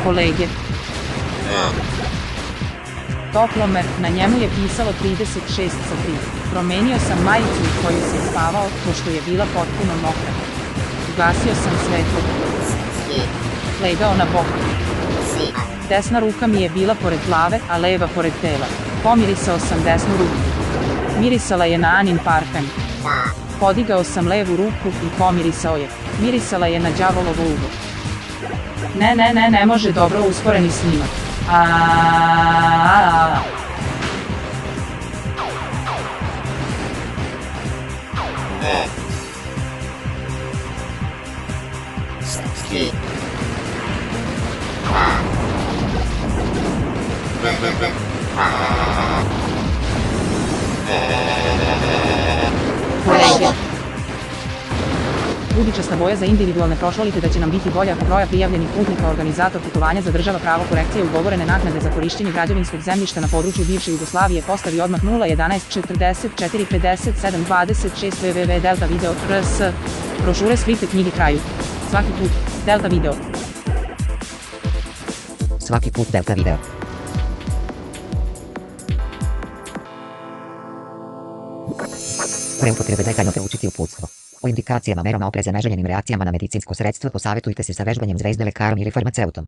kolege. Toplomer, na njemu je pisalo 36 sa 3. Promenio sam majicu u koju sam spavao, pošto je bila potpuno mokra. Ugasio sam svetlo. Legao na bok. Desna ruka mi je bila pored glave, a leva pored tela. Pomirisao sam desnu ruku. Mirisala je na Anin parfem. Podigao sam levu ruku i pomirisao je. Mirisala je na đavolovo uvo. Ne može dobro usporeni snimak. Kolege. Ružičasta boja za individualne prošlalite da će nam biti bolja ako broja prijavljenih putnika organizator putovanja zadržava pravo korekcije ugovorene naknade za korišćenje građevinskog zemljišta na području bivše Jugoslavije postavi odmah 011 44 57 26 www Delta Video RS. Brošure skripte knjige kraju. Svaki put Delta Video. Svaki put Delta Video. Pre upotrebe detaljno proučiti uputstvo. O indikacijama, merama opreza, neželjenim reakcijama na medicinsko sredstvo posavjetujte se sa vežbanjem zvezde lekarom ili farmaceutom.